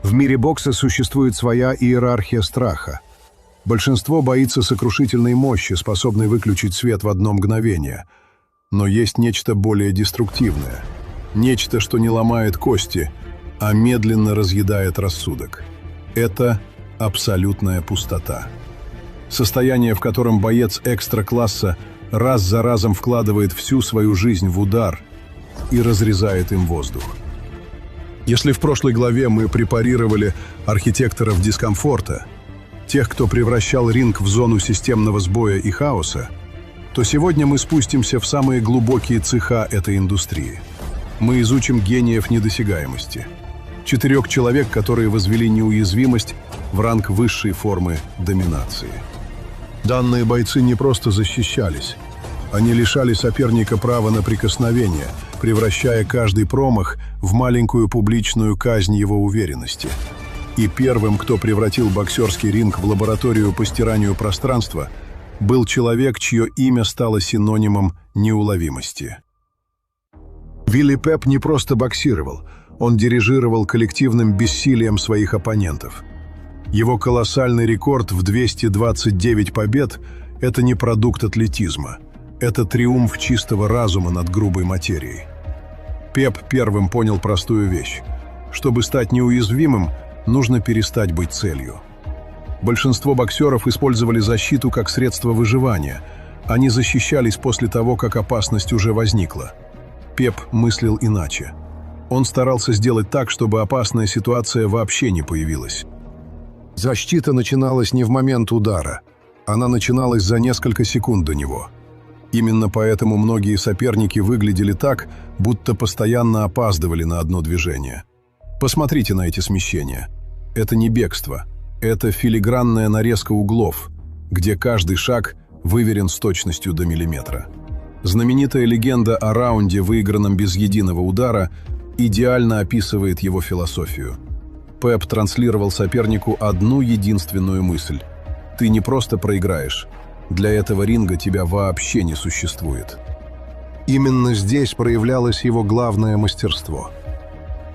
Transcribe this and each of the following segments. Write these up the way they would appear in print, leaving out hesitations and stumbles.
В мире бокса существует своя иерархия страха. Большинство боится сокрушительной мощи, способной выключить свет в одно мгновение. Но есть нечто более деструктивное. Нечто, что не ломает кости, а медленно разъедает рассудок. Это абсолютная пустота. Состояние, в котором боец экстра-класса раз за разом вкладывает всю свою жизнь в удар и разрезает им воздух. Если в прошлой главе мы препарировали архитекторов дискомфорта, тех, кто превращал ринг в зону системного сбоя и хаоса, то сегодня мы спустимся в самые глубокие цеха этой индустрии. Мы изучим гениев недосягаемости. 4 человек, которые возвели неуязвимость в ранг высшей формы доминации. Данные бойцы не просто защищались. Они лишали соперника права на прикосновение, превращая каждый промах в маленькую публичную казнь его уверенности. И первым, кто превратил боксерский ринг в лабораторию по стиранию пространства, был человек, чье имя стало синонимом неуловимости. Вилли Пеп не просто боксировал, он дирижировал коллективным бессилием своих оппонентов. Его колоссальный рекорд в 229 побед – это не продукт атлетизма. Это триумф чистого разума над грубой материей. Пеп первым понял простую вещь. Чтобы стать неуязвимым, нужно перестать быть целью. Большинство боксеров использовали защиту как средство выживания. Они защищались после того, как опасность уже возникла. Пеп мыслил иначе. Он старался сделать так, чтобы опасная ситуация вообще не появилась. Защита начиналась не в момент удара. Она начиналась за несколько секунд до него. Именно поэтому многие соперники выглядели так, будто постоянно опаздывали на одно движение. Посмотрите на эти смещения. Это не бегство. Это филигранная нарезка углов, где каждый шаг выверен с точностью до миллиметра. Знаменитая легенда о раунде, выигранном без единого удара, идеально описывает его философию. Пеп транслировал сопернику одну единственную мысль. Ты не просто проиграешь. Для этого ринга тебя вообще не существует. Именно здесь проявлялось его главное мастерство.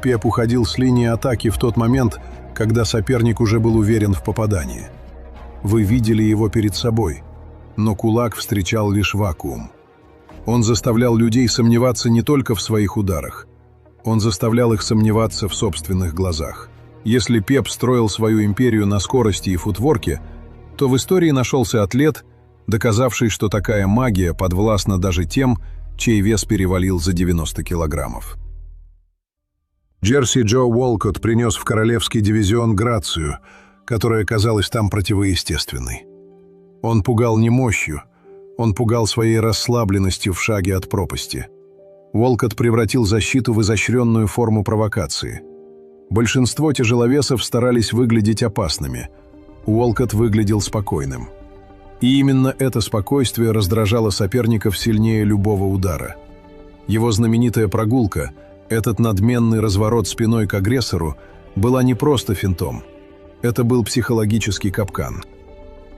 Пеп уходил с линии атаки в тот момент, когда соперник уже был уверен в попадании. Вы видели его перед собой, но кулак встречал лишь вакуум. Он заставлял людей сомневаться не только в своих ударах. Он заставлял их сомневаться в собственных глазах. Если Пеп строил свою империю на скорости и футворке, то в истории нашелся атлет, доказавший, что такая магия подвластна даже тем, чей вес перевалил за 90 килограммов. Джерси Джо Уолкотт принес в королевский дивизион грацию, которая казалась там противоестественной. Он пугал не мощью, он пугал своей расслабленностью в шаге от пропасти. Уолкотт превратил защиту в изощренную форму провокации. Большинство тяжеловесов старались выглядеть опасными. Уолкотт выглядел спокойным. И именно это спокойствие раздражало соперников сильнее любого удара. Его знаменитая прогулка, этот надменный разворот спиной к агрессору, была не просто финтом. Это был психологический капкан.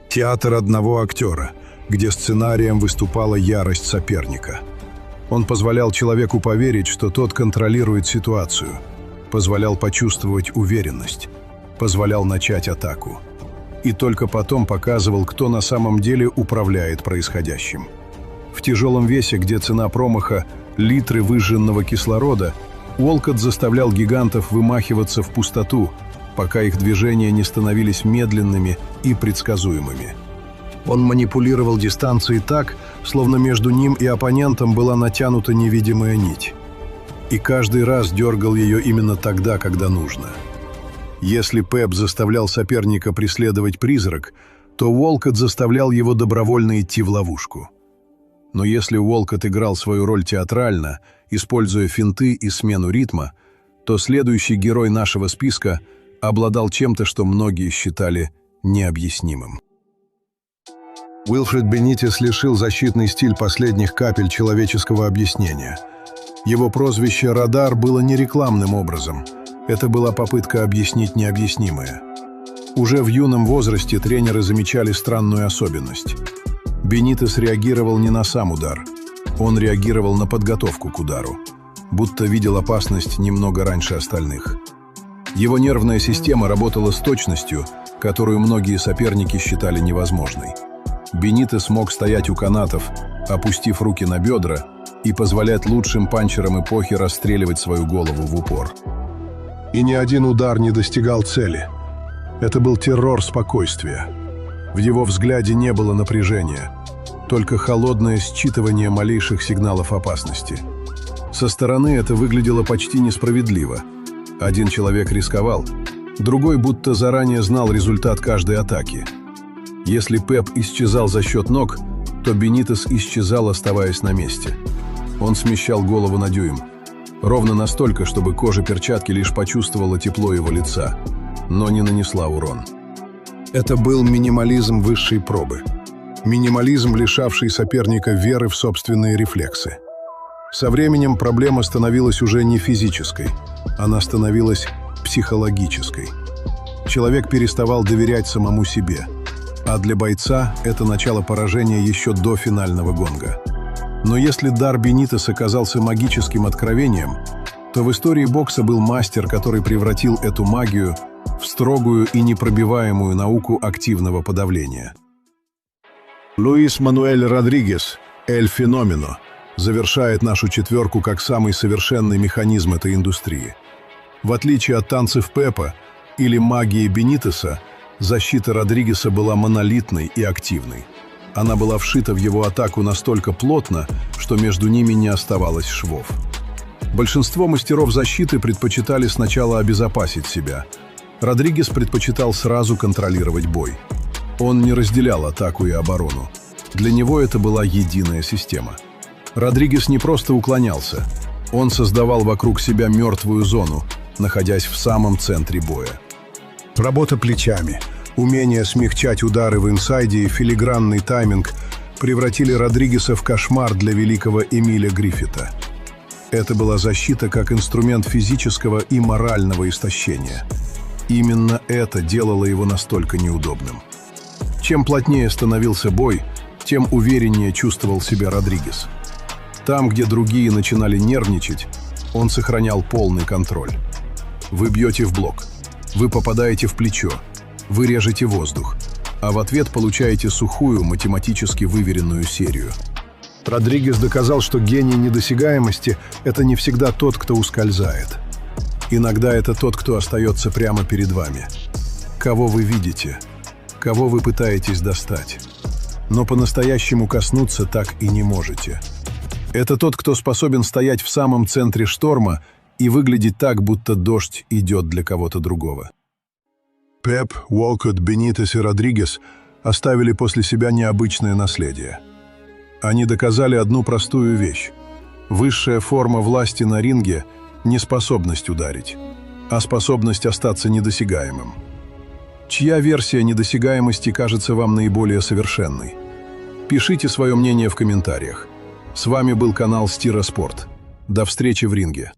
Театр одного актера, где сценарием выступала ярость соперника. Он позволял человеку поверить, что тот контролирует ситуацию, позволял почувствовать уверенность, позволял начать атаку. И только потом показывал, кто на самом деле управляет происходящим. В тяжелом весе, где цена промаха – литры выжженного кислорода, Уолкотт заставлял гигантов вымахиваться в пустоту, пока их движения не становились медленными и предсказуемыми. Он манипулировал дистанцией так, словно между ним и оппонентом была натянута невидимая нить. И каждый раз дергал ее именно тогда, когда нужно. Если Пеп заставлял соперника преследовать призрак, то Уолкотт заставлял его добровольно идти в ловушку. Но если Уолкотт играл свою роль театрально, используя финты и смену ритма, то следующий герой нашего списка обладал чем-то, что многие считали необъяснимым. Уилфред Бенитес лишил защитный стиль последних капель человеческого объяснения. Его прозвище «Радар» было не рекламным образом. Это была попытка объяснить необъяснимое. Уже в юном возрасте тренеры замечали странную особенность. Бенитес реагировал не на сам удар. Он реагировал на подготовку к удару, будто видел опасность немного раньше остальных. Его нервная система работала с точностью, которую многие соперники считали невозможной. Бенитес мог стоять у канатов, опустив руки на бедра, и позволять лучшим панчерам эпохи расстреливать свою голову в упор. И ни один удар не достигал цели. Это был террор спокойствия. В его взгляде не было напряжения, только холодное считывание малейших сигналов опасности. Со стороны это выглядело почти несправедливо. Один человек рисковал, другой будто заранее знал результат каждой атаки. Если Пеп исчезал за счет ног, то Бенитес исчезал, оставаясь на месте. Он смещал голову на дюйм. Ровно настолько, чтобы кожа перчатки лишь почувствовала тепло его лица, но не нанесла урон. Это был минимализм высшей пробы. Минимализм, лишавший соперника веры в собственные рефлексы. Со временем проблема становилась уже не физической, она становилась психологической. Человек переставал доверять самому себе, а для бойца это начало поражения еще до финального гонга. Но если дар Бенитеса оказался магическим откровением, то в истории бокса был мастер, который превратил эту магию в строгую и непробиваемую науку активного подавления. Луис Мануэль Родригес, Эль Феномено, завершает нашу четверку как самый совершенный механизм этой индустрии. В отличие от танцев Пепа или магии Бенитеса, защита Родригеса была монолитной и активной. Она была вшита в его атаку настолько плотно, что между ними не оставалось швов. Большинство мастеров защиты предпочитали сначала обезопасить себя. Родригес предпочитал сразу контролировать бой. Он не разделял атаку и оборону. Для него это была единая система. Родригес не просто уклонялся, он создавал вокруг себя мертвую зону, находясь в самом центре боя. Работа плечами, умение смягчать удары в инсайде и филигранный тайминг превратили Родригеса в кошмар для великого Эмиля Гриффита. Это была защита как инструмент физического и морального истощения. Именно это делало его настолько неудобным. Чем плотнее становился бой, тем увереннее чувствовал себя Родригес. Там, где другие начинали нервничать, он сохранял полный контроль. Вы бьете в блок, вы попадаете в плечо, вы режете воздух, а в ответ получаете сухую, математически выверенную серию. Родригес доказал, что гений недосягаемости – это не всегда тот, кто ускользает. Иногда это тот, кто остается прямо перед вами. Кого вы видите, кого вы пытаетесь достать, но по-настоящему коснуться так и не можете. Это тот, кто способен стоять в самом центре шторма и выглядеть так, будто дождь идет для кого-то другого. Пеп, Уолкотт, Бенитес и Родригес оставили после себя необычное наследие. Они доказали одну простую вещь. Высшая форма власти на ринге – не способность ударить, а способность остаться недосягаемым. Чья версия недосягаемости кажется вам наиболее совершенной? Пишите свое мнение в комментариях. С вами был канал Стира Спорт. До встречи в ринге.